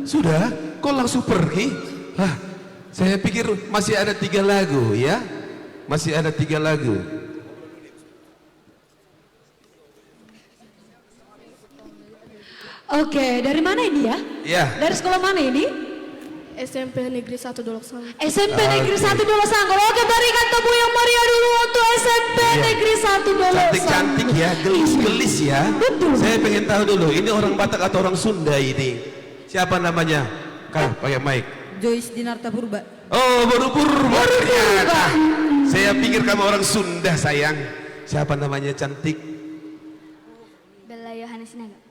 Sudah? Kok langsung pergi? Lah, saya pikir masih ada 3 lagu ya. Masih ada 3 lagu. Oke, dari mana ini ya? Ya. Dari sekolah mana ini? SMP Negeri 1 Dolok Sanggu. SMP Negeri 1 Dolok Sanggu. Oke, berikan tepuk yang meriah dulu untuk SMP Negeri 1 Dolok Sanggu. Cantik-cantik ya, gelis-gelis ya. Betul. Saya pengen tahu dulu, ini orang Batak atau orang Sunda ini? Siapa namanya? Kau pakai mic. Joyce Dinarta Purba. Oh, baru Purba ternyata. Saya pikir kamu orang Sunda sayang. Siapa namanya cantik? Bella Yohanes Sinaga.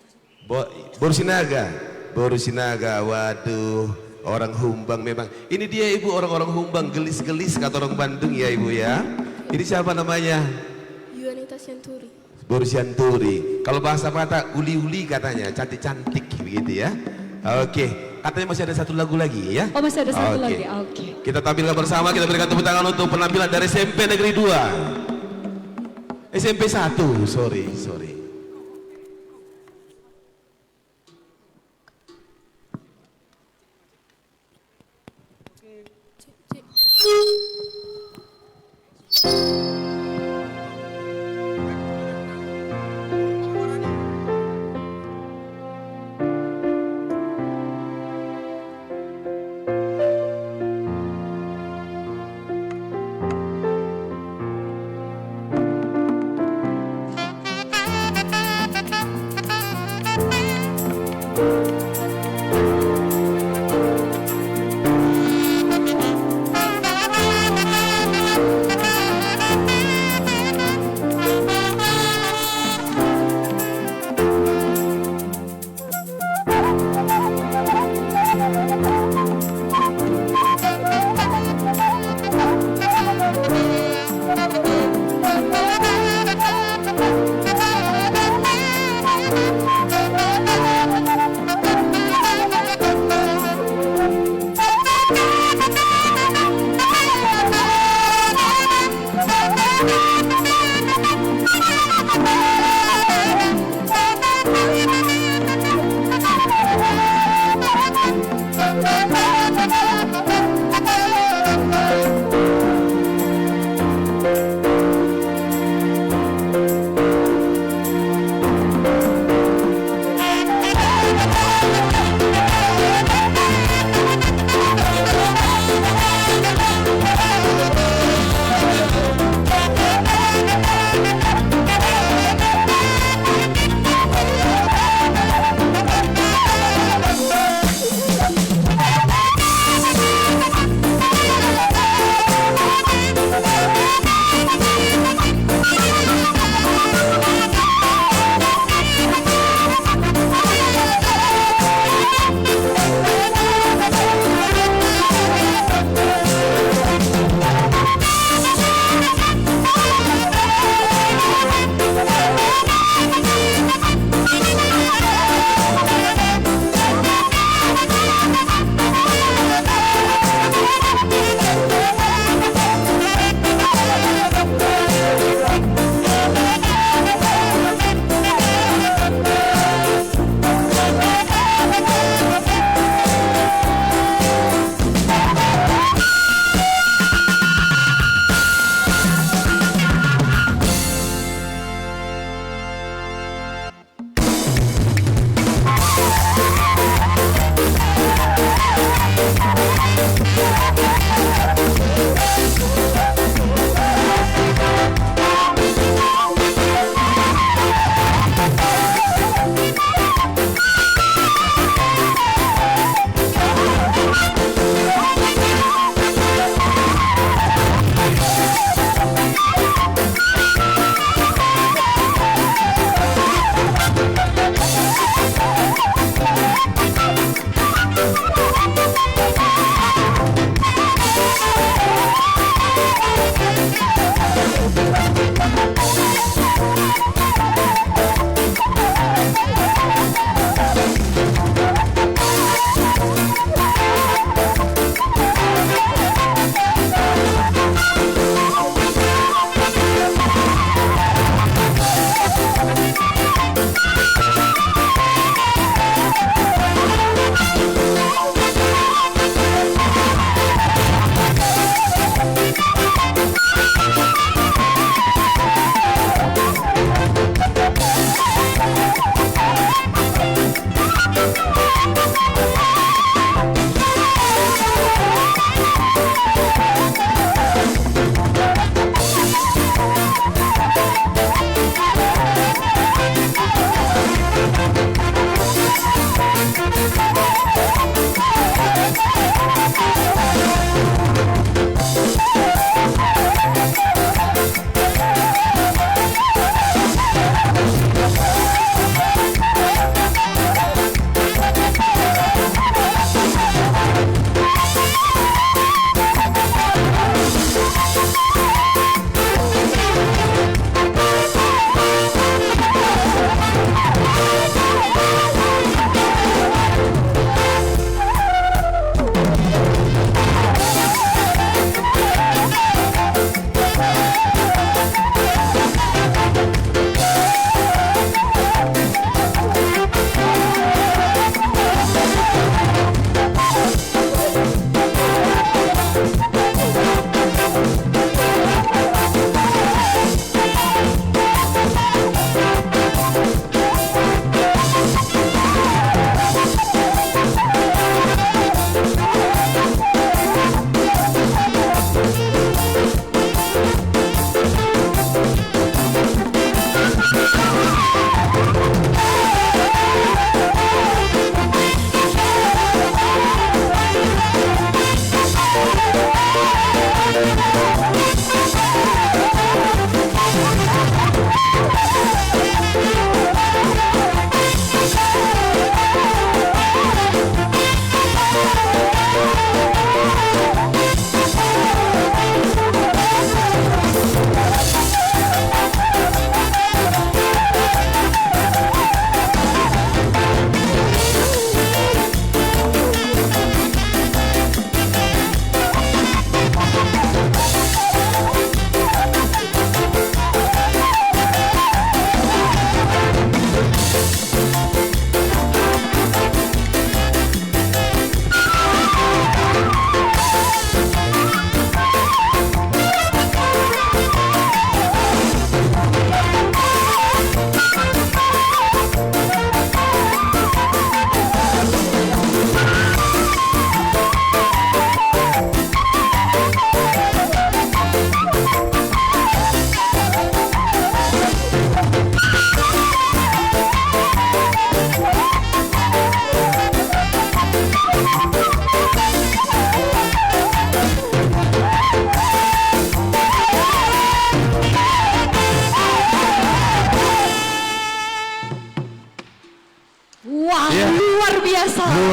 Boru Sinaga, waduh, orang Humbang memang. Ini dia ibu, orang-orang Humbang, gelis-gelis kata orang Bandung ya ibu ya. Ini siapa namanya? Yuanita Sianturi. Boru Sianturi. Kalau bahasa Batak, uli-uli katanya, cantik-cantik begitu ya. Oke, katanya masih ada 1 lagu lagi ya? Oh, masih ada 1 lagi, oke. Kita tampilkan bersama, kita berikan tepuk tangan untuk penampilan dari SMP Negeri 2. SMP 1, sorry.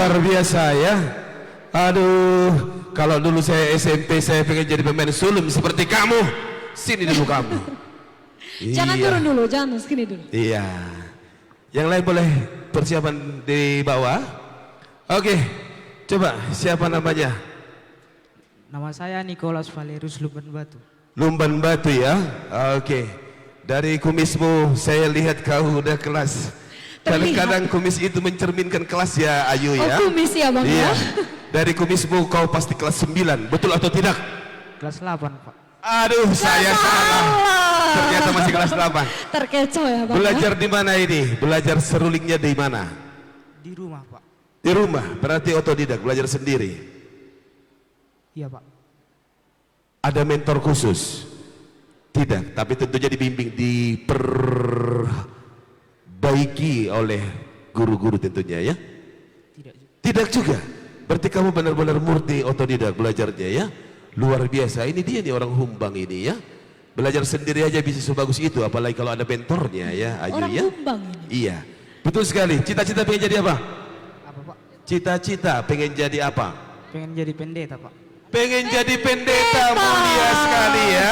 Luar biasa ya. Aduh, kalau dulu saya SMP saya pengen jadi pemain sulum seperti kamu. Sini dulu kamu. Jangan turun dulu, jangan segini dulu. Iya. Yang lain boleh persiapan di bawah. Oke, coba siapa namanya? Nama saya Nicholas Valerius Lumban Batu. Lumban Batu ya. Oke. Dari kumismu saya lihat kau udah kelas. Kadang-kadang kumis itu mencerminkan kelas ya Ayu ya. Oh kumis ya bang Iya. ya. Dari kumismu kau pasti kelas 9. Betul atau tidak? Kelas 8 Pak. Aduh, saya salah. Ternyata masih kelas 8. Terkecoh ya bang. Belajar di mana ini? Belajar serulingnya di mana? Di rumah Pak. Di rumah. Berarti otodidak, belajar sendiri. Iya Pak. Ada mentor khusus? Tidak, tapi tentunya dibimbing, diperbaiki oleh guru-guru tentunya ya. Tidak juga. Tidak juga. Berarti kamu benar-benar murni otodidak belajarnya ya. Luar biasa. Ini dia nih orang Humbang ini ya. Belajar sendiri aja bisa sebagus itu, apalagi kalau ada mentornya ya, Ayu Orang ya. Humbang ini. Iya. Betul sekali. Cita-cita pengen jadi apa? Apa Pak? Cita-cita pengen jadi apa? Pengen jadi pendeta Pak. Pengen jadi pendeta, mulia sekali ya.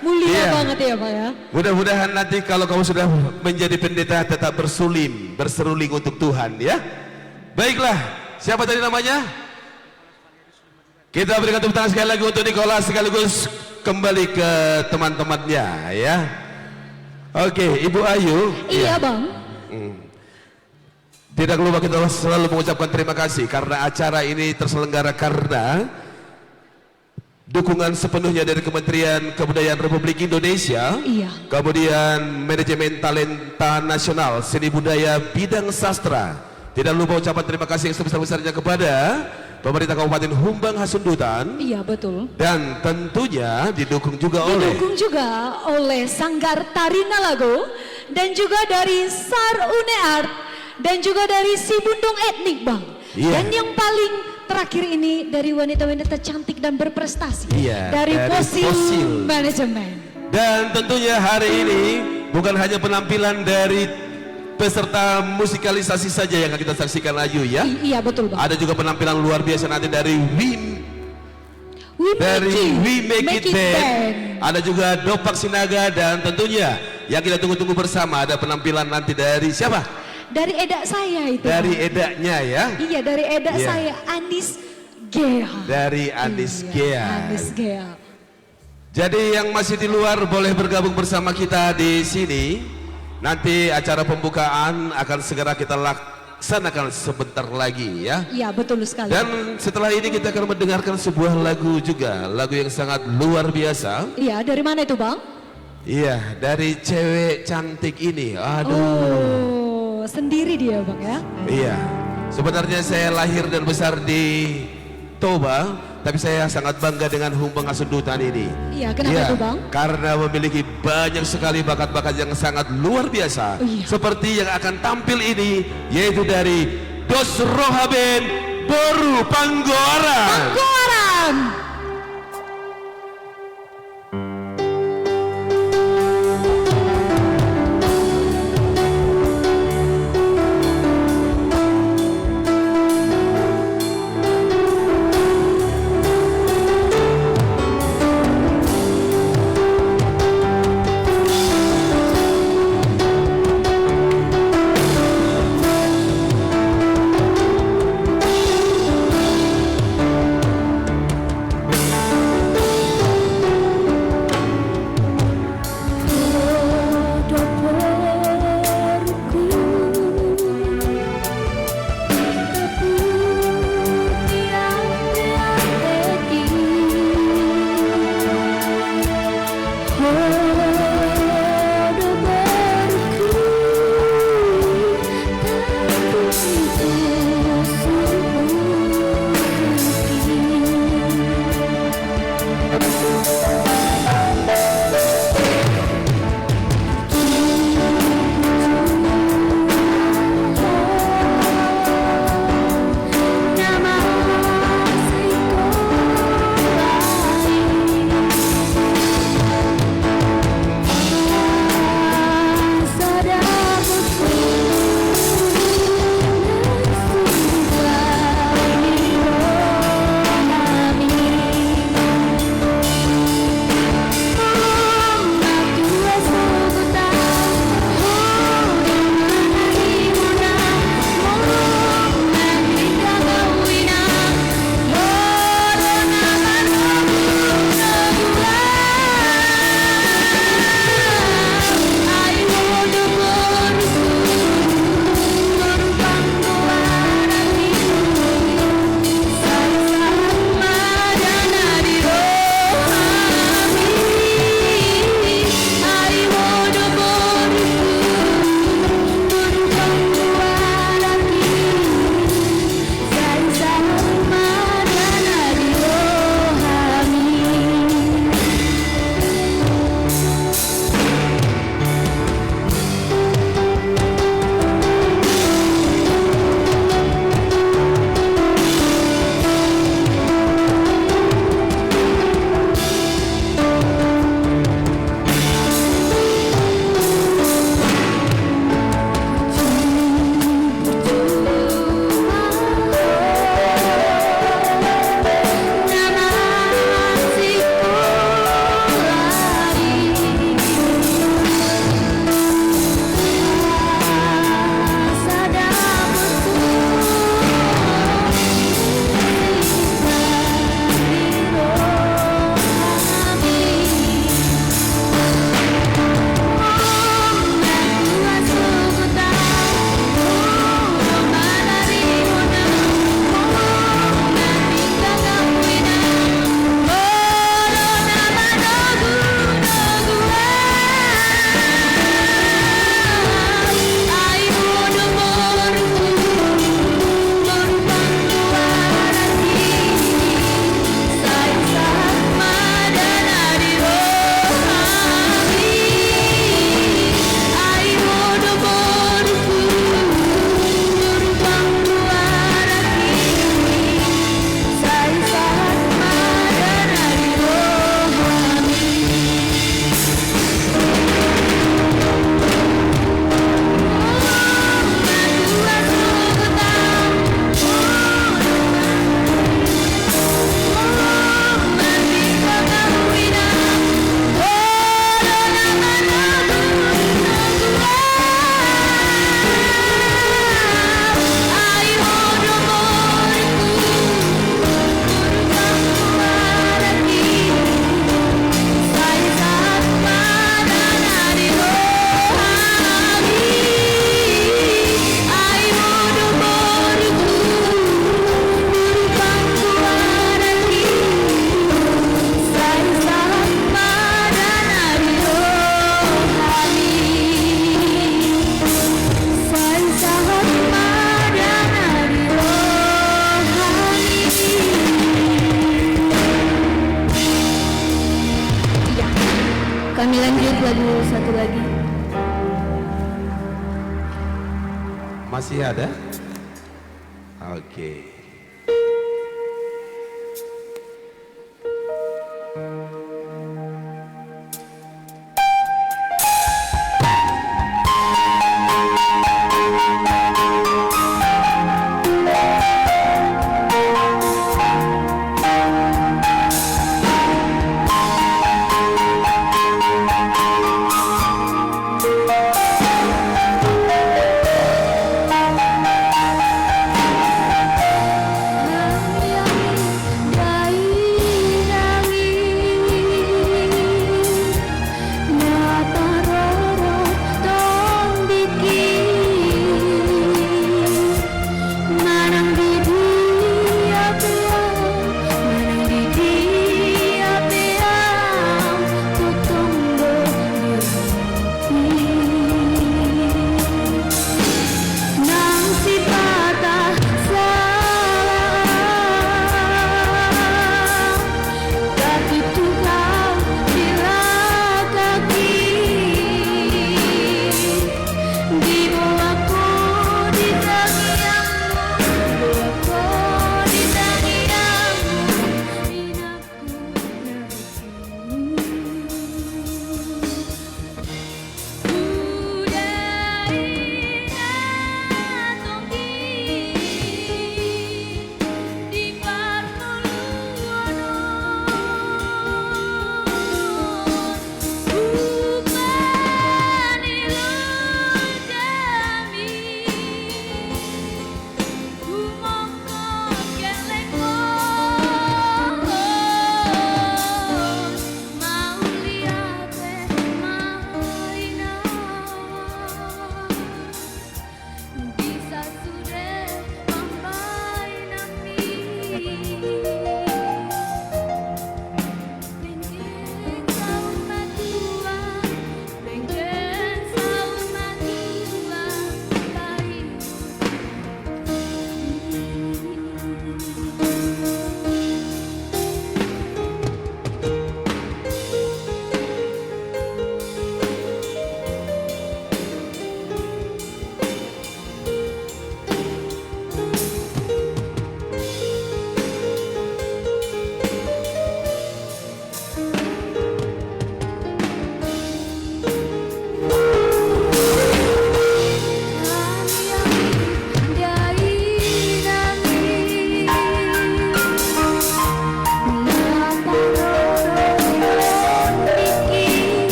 Mulia Iya. banget ya pak ya. Mudah-mudahan nanti kalau kamu sudah menjadi pendeta tetap berseruling untuk Tuhan ya. Baiklah, siapa tadi namanya? Kita berikan tepuk tangan sekali lagi untuk Nicholas sekaligus kembali ke teman-temannya ya. Oke, Ibu Ayu. Iya bang. Tidak lupa kita selalu mengucapkan terima kasih karena acara ini terselenggara karena dukungan sepenuhnya dari Kementerian Kebudayaan Republik Indonesia. Iya. Kemudian Manajemen Talenta Nasional Seni Budaya Bidang Sastra. Tidak lupa ucapan terima kasih yang sebesar-besarnya kepada Pemerintah Kabupaten Humbang Hasundutan. Iya betul. Dan tentunya didukung juga oleh Didukung juga oleh Sanggar Tarina Lago dan juga dari SAR Uneart dan juga dari Sibundung Etnik bang. Iya. Dan yang paling terakhir ini dari wanita-wanita cantik dan berprestasi Iya, dari dari Fosil Fosil. Manajemen. dan tentunya hari ini bukan hanya penampilan dari peserta musikalisasi saja yang akan kita saksikan Ayu ya. Iya betul bang. Ada juga penampilan luar biasa nanti dari We Make It Band. Ada juga Dopak Sinaga dan tentunya yang kita tunggu-tunggu bersama ada penampilan nanti dari siapa? Dari edak saya itu. Dari Bang. edaknya ya. Iya dari edak Iya. saya Anis Gea. Dari Anis Iya, Gea. Anis Gea. Jadi yang masih di luar boleh bergabung bersama kita di sini. Nanti acara pembukaan akan segera kita laksanakan sebentar lagi ya. Iya betul sekali. Dan setelah ini kita akan mendengarkan sebuah lagu juga, lagu yang sangat luar biasa. Iya dari mana itu bang? Iya, dari cewek cantik ini. Aduh. Oh sendiri dia bang ya. Iya. Sebenarnya saya lahir dan besar di Toba, tapi saya sangat bangga dengan Humbang Hasundutan ini. Iya, kenapa itu, Bang? Karena memiliki banyak sekali bakat-bakat yang sangat luar biasa. Iya. Seperti yang akan tampil ini, yaitu dari Dos Rohaben Boru Panggoran. Panggoran. untuk lagu satu lagi. Masih ada? Oke.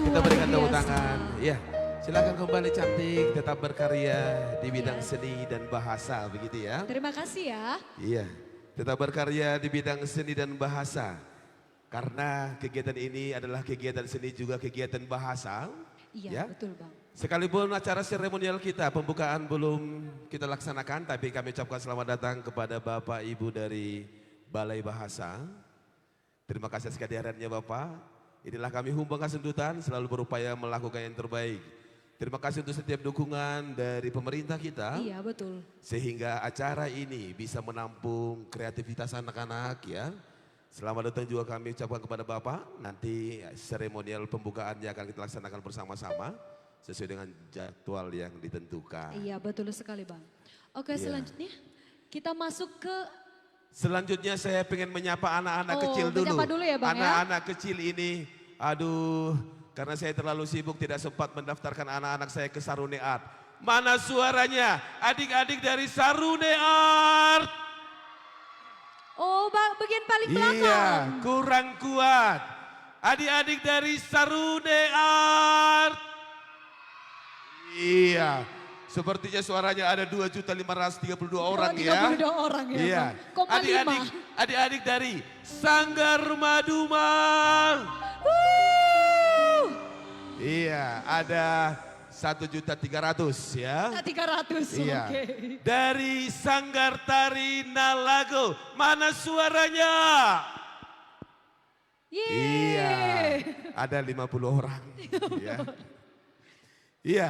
Kita berikan tepuk tangan. Ya. Silakan kembali cantik, tetap berkarya di bidang seni dan bahasa, begitu ya. Terima kasih ya. Iya, tetap berkarya di bidang seni dan bahasa. Karena kegiatan ini adalah kegiatan seni juga kegiatan bahasa. Iya, Ya. betul Bang. Sekalipun acara seremonial kita, pembukaan belum kita laksanakan, tapi kami ucapkan selamat datang kepada Bapak Ibu dari Balai Bahasa. Terima kasih sekali kehadirannya Bapak. Inilah kami Humbang Kasendutan selalu berupaya melakukan yang terbaik. Terima kasih untuk setiap dukungan dari pemerintah kita. Iya, betul. Sehingga acara ini bisa menampung kreativitas anak-anak ya. Selamat datang juga kami ucapkan kepada Bapak. Nanti seremonial pembukaannya akan kita laksanakan bersama-sama. Sesuai dengan jadwal yang ditentukan. Iya, betul sekali Bang. Oke, Iya. selanjutnya kita masuk ke... Selanjutnya saya pengen menyapa anak-anak kecil dulu. menyapa dulu ya Bang ya. Anak-anak kecil ini, aduh, karena saya terlalu sibuk tidak sempat mendaftarkan anak-anak saya ke Sarune Art. Mana suaranya? Adik-adik dari Sarune Art. Oh, bagian paling belakang. Iya, kurang kuat. Adik-adik dari Sarune Art. Iya, sepertinya suaranya ada 2.532 orang ya. 32 orang ya Iya. Bang. Koma Adik-adik dari Sanggar Madumang. Iya, ada 1.300.000 ya. 300, Iya. oke. Dari Sanggar Tari Nalago, mana suaranya? Yeay. Iya, ada 50 orang. ya. Iya,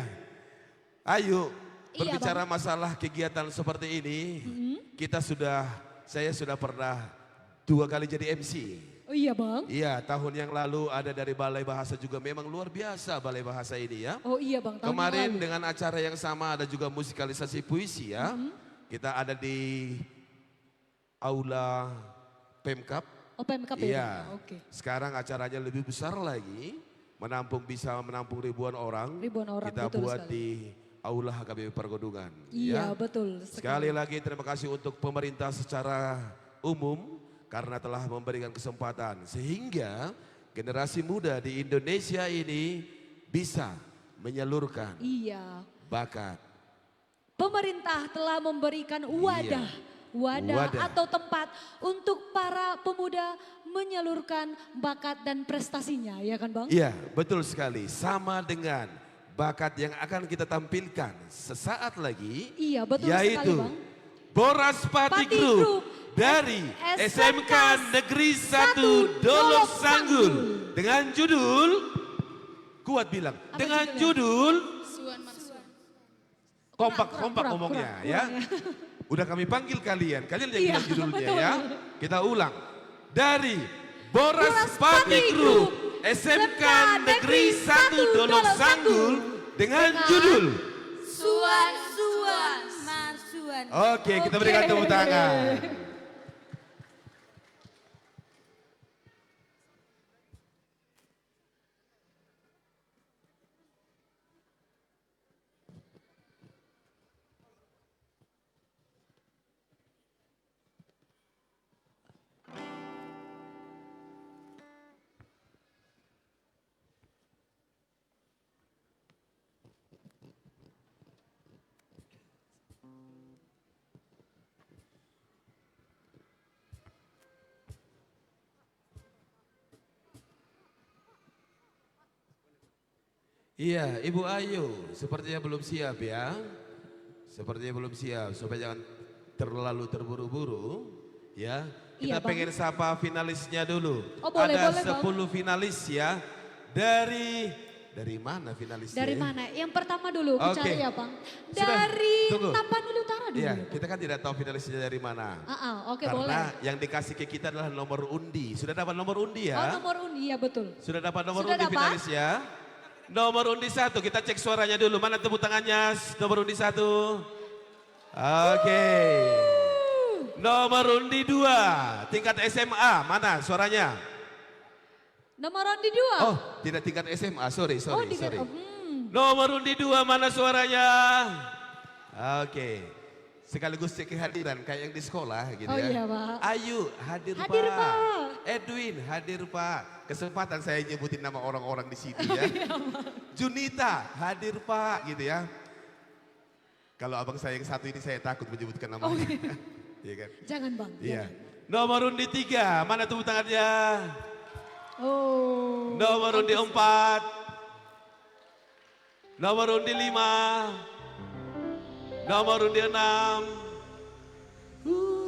ayo Iya, berbicara masalah kegiatan seperti ini. Saya sudah pernah 2 kali jadi MC. Oh iya Bang. Iya, tahun yang lalu ada dari Balai Bahasa juga, memang luar biasa Balai Bahasa ini ya. Oh iya Bang, tahun Kemarin yang lalu. dengan acara yang sama ada juga musikalisasi puisi ya. Kita ada di Aula Pemkap. Oh Pemkap Iya. ya Bang? Oke. Sekarang acaranya lebih besar lagi, bisa menampung ribuan orang. Ribuan orang, Kita betul buat sekali. di Aula HKBP Pergodongan. Iya ya. betul. Sekali lagi terima kasih untuk pemerintah secara umum karena telah memberikan kesempatan sehingga generasi muda di Indonesia ini bisa menyalurkan Iya. bakat. Pemerintah telah memberikan wadah, Wadah. atau tempat untuk para pemuda menyalurkan bakat dan prestasinya, ya kan Bang? Iya, betul sekali. Sama dengan bakat yang akan kita tampilkan sesaat lagi. Iya, betul sekali yaitu Bang. Boras Pati Pati Group Group dari SMK SMK Negeri 1 Dolok Sanggul dengan judul, kuat bilang, Apa dengan judulnya? judul kompak kurang, ngomongnya kurang, ya. ya. Udah kami panggil kalian yang Iya, bilang judulnya betul. ya. Kita ulang. Dari Boras Boras Pati Pati Group Group, SMK Negeri 1 Dolok Sanggul dengan judul. Suan Marsuan. Oke, kita berikan tepuk tangan. Iya, Ibu Ayu, sepertinya belum siap ya. Sepertinya belum siap, supaya jangan terlalu terburu-buru. Ya, Iya, kita Bang. pengen sapa finalisnya dulu. Oh, boleh, Ada boleh, Bang. 10 finalis ya. Dari mana finalisnya? Dari mana? Yang pertama dulu, aku Oke. cari ya Bang. Sudah, Dari tunggu. Tapanuli Utara dulu. Iya, ya, Bang? kita kan tidak tahu finalisnya dari mana. Oke Karena boleh. yang dikasih ke kita adalah nomor undi. Sudah dapat nomor undi ya? Oh nomor undi, ya betul. Sudah dapat nomor Sudah undi dapat? finalis ya? Nomor undi 1, kita cek suaranya dulu. Mana tepuk tangannya? Nomor undi 1. Oke. Nomor undi 2, tingkat SMA. Mana suaranya? Nomor undi 2. Oh, tidak tingkat SMA. Sorry. di- Nomor undi 2, mana suaranya? Oke. sekaligus cek kehadiran kayak yang di sekolah gitu Oh ya. iya, Pak. Ayu hadir, Hadir, Pak. Pak. Edwin hadir Pak. Kesempatan saya nyebutin nama orang-orang di sini Oh ya. iya, Pak. Junita hadir Pak gitu ya. Kalau abang saya yang satu ini saya takut menyebutkan namanya. Oh iya. Iya kan? Jangan Bang. Iya. jangan. Nomor undi 3, mana tepuk tangannya? Oh. Nomor undi 4. Nomor undi 5. Nomor undi 6.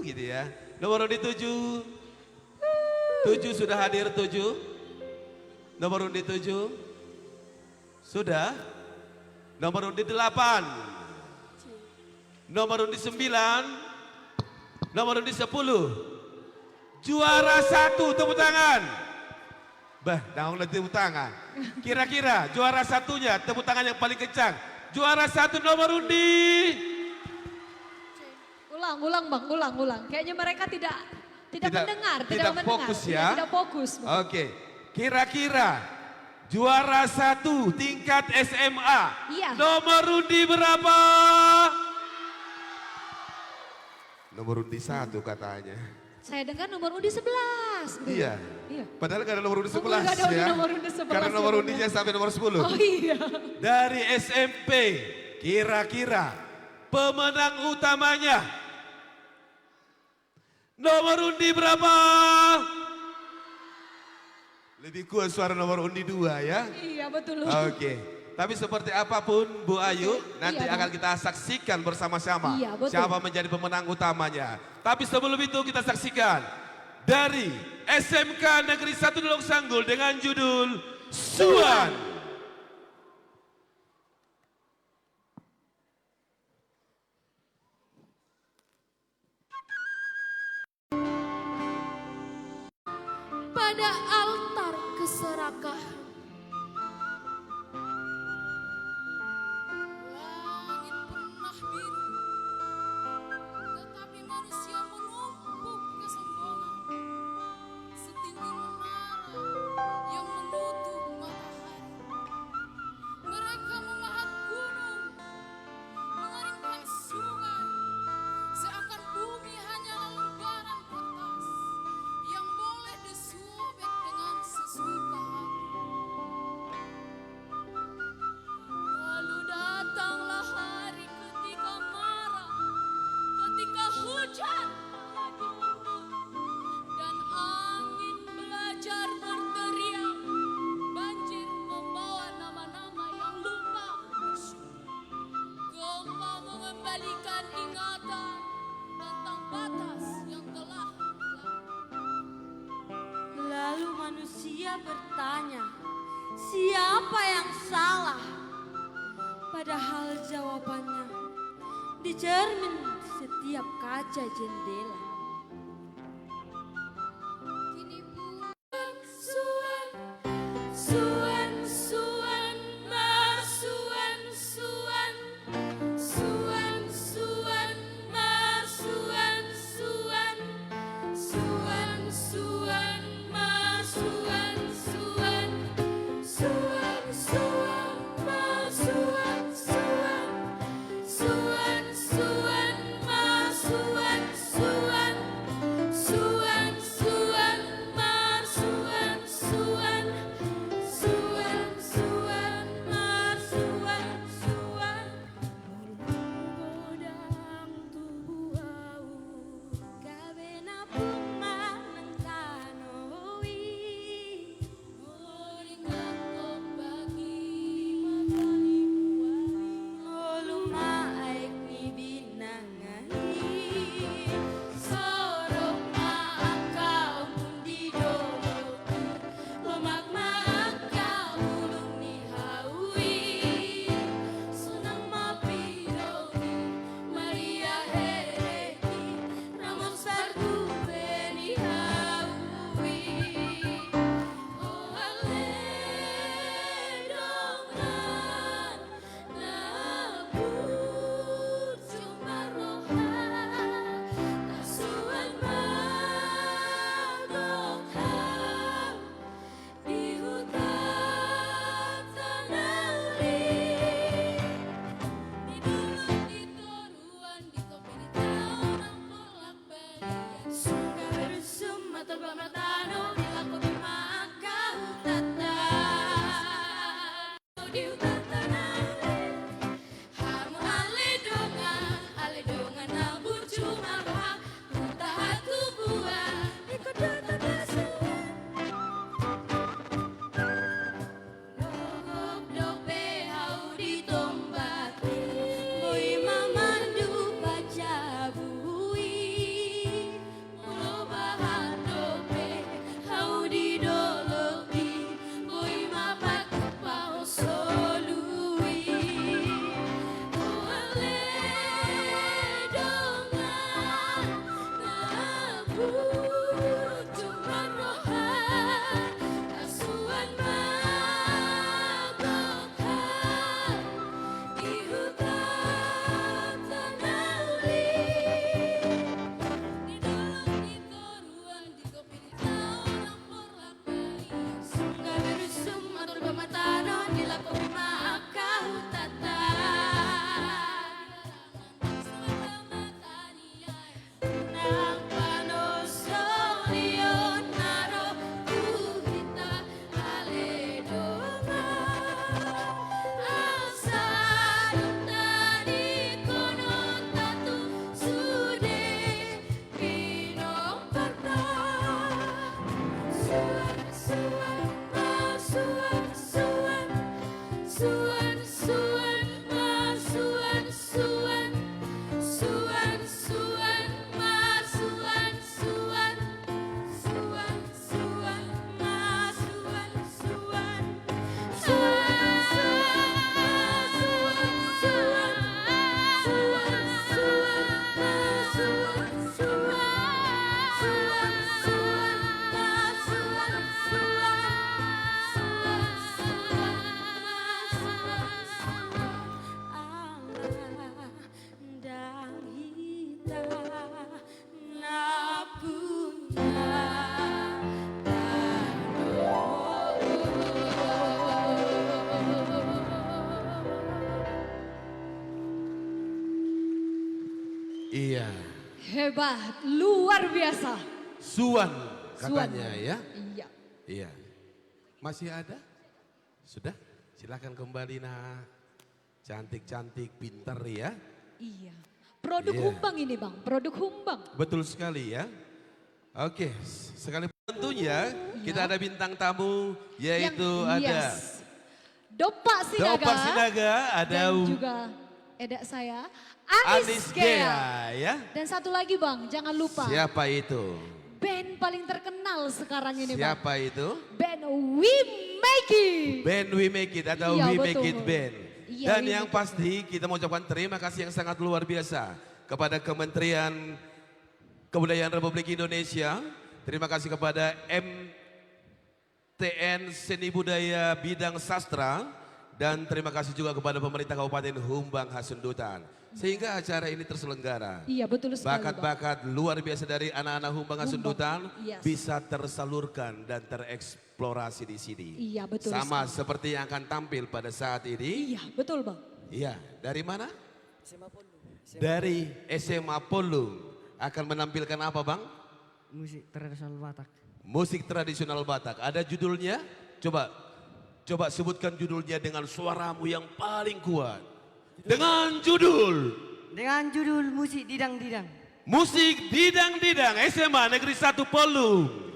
Gitu ya. Nomor undi 7. 7 sudah hadir 7. Nomor undi 7. Sudah. Nomor undi 8. Nomor undi 9. Nomor undi 10. Juara 1, tepuk tangan. Bah, daun lagi tepuk tangan. Kira-kira juara satunya, tepuk tangan yang paling kencang. Juara 1 nomor undi. Ulang Bang, ulang. Kayaknya mereka tidak mendengar, tidak mendengar. fokus ya. Tidak fokus. Bang. Oke, kira-kira juara 1 tingkat SMA. Iya. Nomor undi berapa? Nomor undi 1 katanya. Saya dengar nomor undi 11. Iya. Iya. Padahal gak ada nomor undi Oh, 11 nggak ada ya. nomor undi 11 Karena nomor ya, undinya sampai nomor 10. Oh iya. Dari SMP, kira-kira pemenang utamanya nomor undi berapa? Lebih kuat suara nomor undi 2 ya. Iya betul. Oke. Tapi seperti apapun Bu Ayu, nanti Iya, akan Bang. kita saksikan bersama-sama Iya, betul. siapa menjadi pemenang utamanya. Tapi sebelum itu kita saksikan dari SMK Negeri 1 Dolok Sanggul dengan judul Suan. Pada altar keserakahan, langit pernah biru, tetapi manusia menumpuk kesombongan setinggi menara yang menutup matahari. Mereka memahat gunung, mengeringkan sungai, seakan bumi hanyalah lembaran kertas yang boleh disobek dengan sesuka hati. Lalu datanglah hari ketika marah, ketika hujan lagi turun, dan angin belajar berteriak. Banjir membawa nama-nama yang lupa bersyukur. Gempa mengembalikan ingatan tentang batas yang telah hilang. Lalu manusia bertanya, siapa yang salah? Padahal jawabannya di cermin setiap kaca jendela. Kini bukan suan, suan, suan, mersuan, suan, suan, suan, mersuan, suan, suan, suan, mersuan, suan, suan, suan, mersuan, suan, suan, suan, mersuan, suan. Suan, suan, marsuan, suan, suan, Hebat, luar biasa. Suwan katanya ya. Iya. Iya. Masih ada? Sudah? Silakan kembali nak. Cantik-cantik, pintar ya. Iya. Produk Iya. Humbang ini Bang, produk Humbang. Betul sekali ya. Oke, sekali tentunya kita ada bintang tamu yaitu ada Dopak Sinaga. Dopak Sinaga, ada dan juga edak saya Anis Gea ya. Dan satu lagi Bang, jangan lupa. Siapa itu? Band paling terkenal sekarang ini Bang. Siapa itu? Band We Make It. Band We Make It atau Iya, We betul. Make It Band. Iya, Dan We yang Make It. pasti kita mau ucapkan terima kasih yang sangat luar biasa kepada Kementerian Kebudayaan Republik Indonesia. Terima kasih kepada MTN Seni Budaya Bidang Sastra. Dan terima kasih juga kepada pemerintah Kabupaten Humbang Hasundutan. Sehingga acara ini terselenggara. Iya betul sekali Bang. Bakat-bakat luar biasa dari anak-anak Humbang Hasundutan yes. bisa tersalurkan dan tereksplorasi di sini. Iya betul Sama seperti yang akan tampil pada saat ini. Iya betul Bang. Iya, dari mana? Dari SMA Polung. Akan menampilkan apa Bang? Musik tradisional Batak. Musik tradisional Batak. Ada judulnya? Coba sebutkan judulnya dengan suaramu yang paling kuat. Dengan judul musik didang-didang. Musik Didang-Didang SMA Negeri 1 Polung.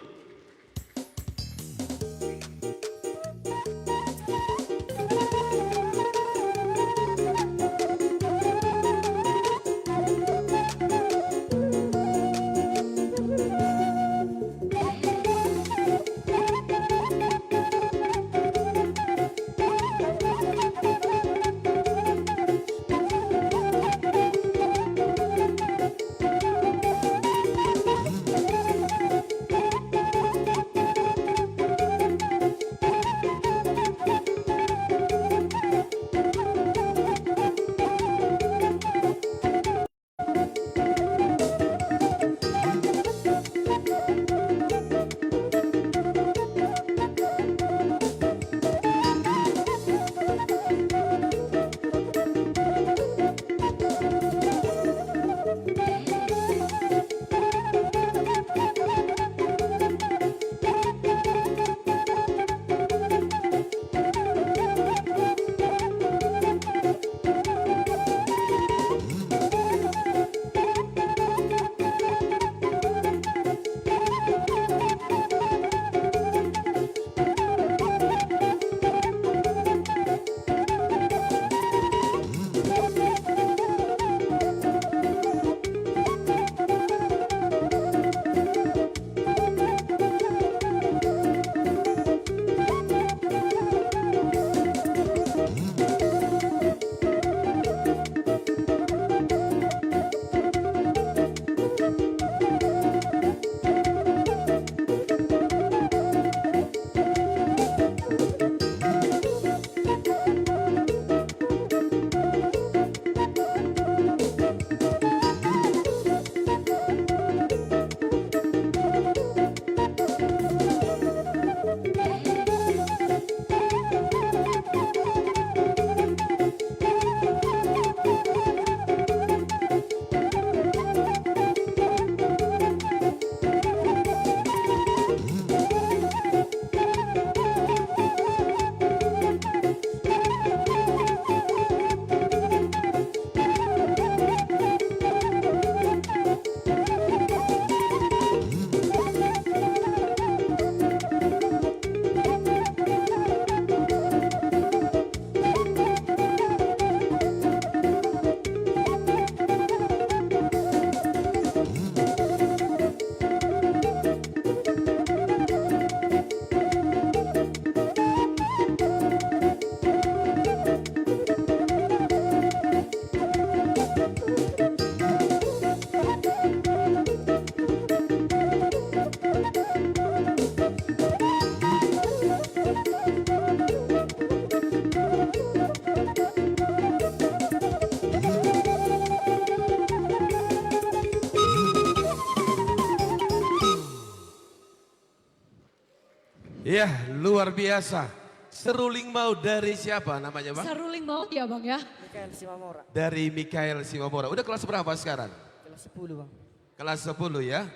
Ya, luar biasa. Seruling mau dari siapa namanya Bang? Seruling mau ya Bang ya. Mikael Simamora. Dari Mikael Simamora. Udah kelas berapa sekarang? Kelas 10 Bang. Kelas 10 ya.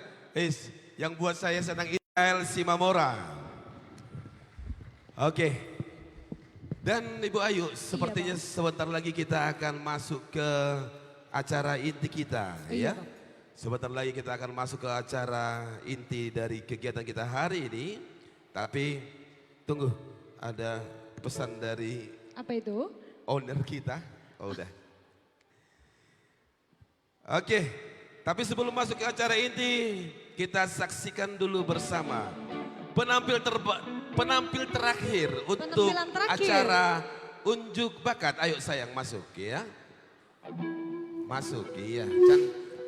Yang buat saya senang Israel Simamora. Oke. Dan Ibu Ayu, sepertinya sebentar lagi kita akan masuk ke acara inti kita ya. Sebentar lagi kita akan masuk ke acara inti dari kegiatan kita hari ini. Tapi tunggu, ada pesan dari Apa itu? owner kita. Oh udah. Oke, tapi sebelum masuk ke acara inti, kita saksikan dulu bersama penampil terakhir untuk Penampilan terakhir. acara unjuk bakat. Ayo sayang masuk ya. Masuk iya.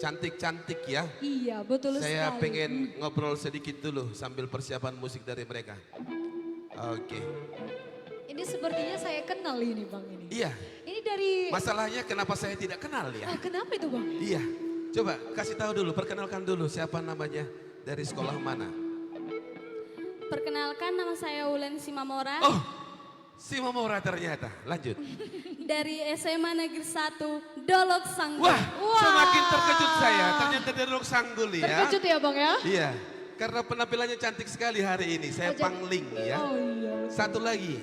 Cantik-cantik ya. Iya, betul Saya sekali. pengen ngobrol sedikit dulu sambil persiapan musik dari mereka. Oke. Ini sepertinya saya kenal ini Bang ini. Iya. Ini dari... Masalahnya kenapa saya tidak kenal ya? Oh, kenapa itu Bang? Iya. Coba kasih tahu dulu, perkenalkan dulu siapa namanya, dari sekolah mana? Perkenalkan nama saya Ulen Simamora Oh, si Mamora ternyata. Lanjut. dari SMA Negeri 1 Dolok Sanggul. Wah, semakin terkejut saya. Ternyata dari Dolok Sanggul ya. Terkejut ya Bang ya? Iya. Karena penampilannya cantik sekali hari ini. Saya pangling ya. Oh iya. Satu lagi.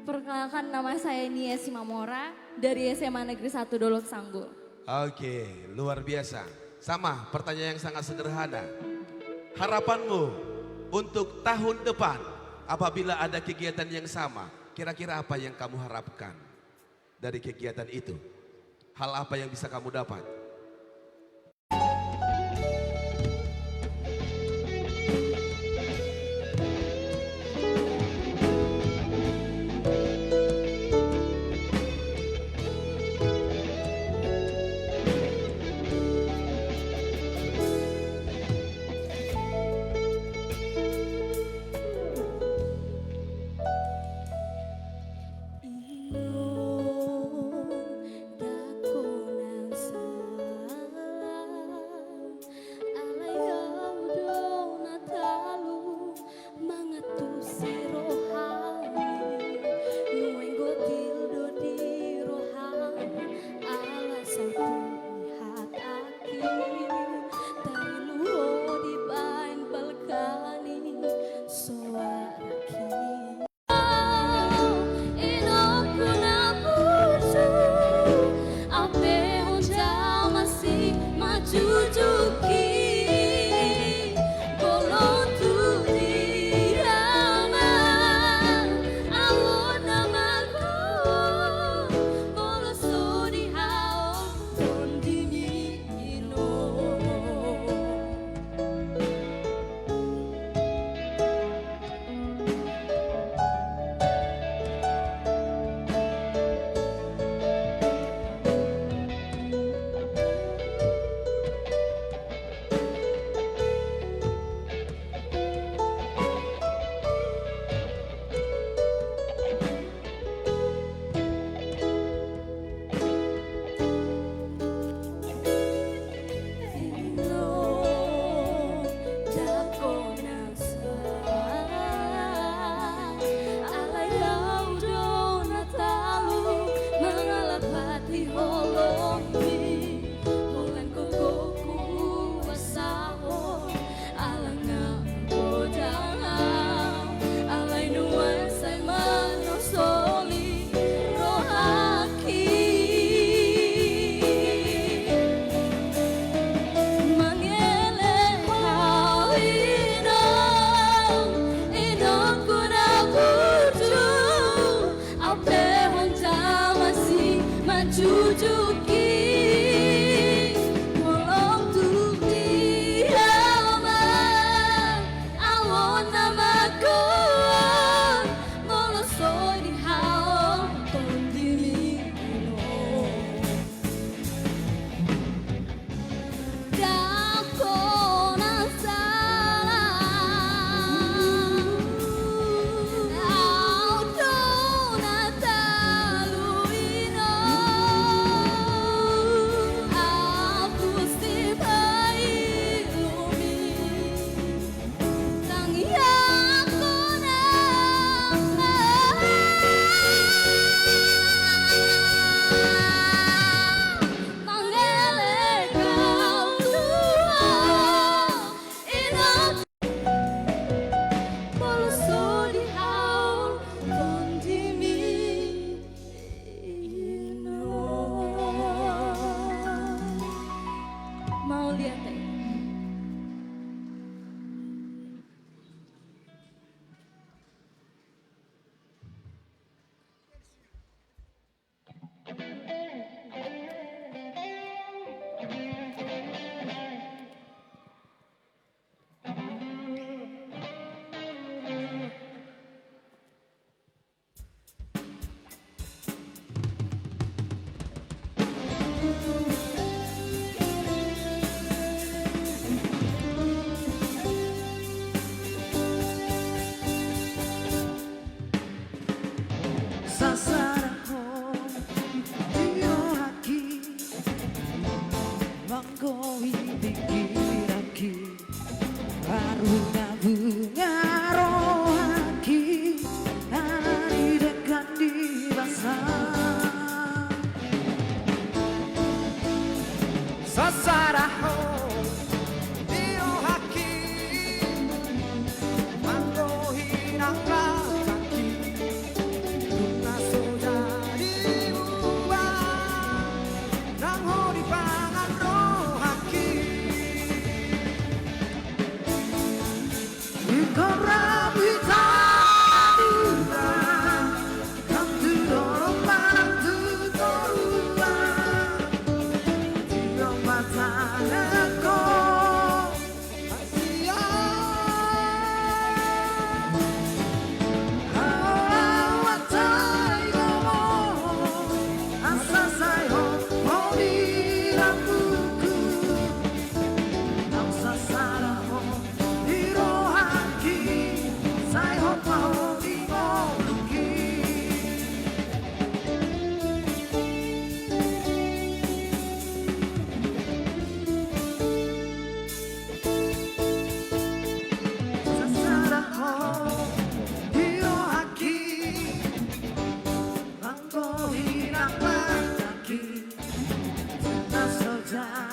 Perkenalkan nama saya Nia Simamora dari SMA Negeri 1 Dolok Sanggul. Oke, luar biasa. Sama, pertanyaan yang sangat sederhana. Harapanmu untuk tahun depan apabila ada kegiatan yang sama, kira-kira apa yang kamu harapkan dari kegiatan itu? Hal apa yang bisa kamu dapat? Dako nang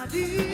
menjadi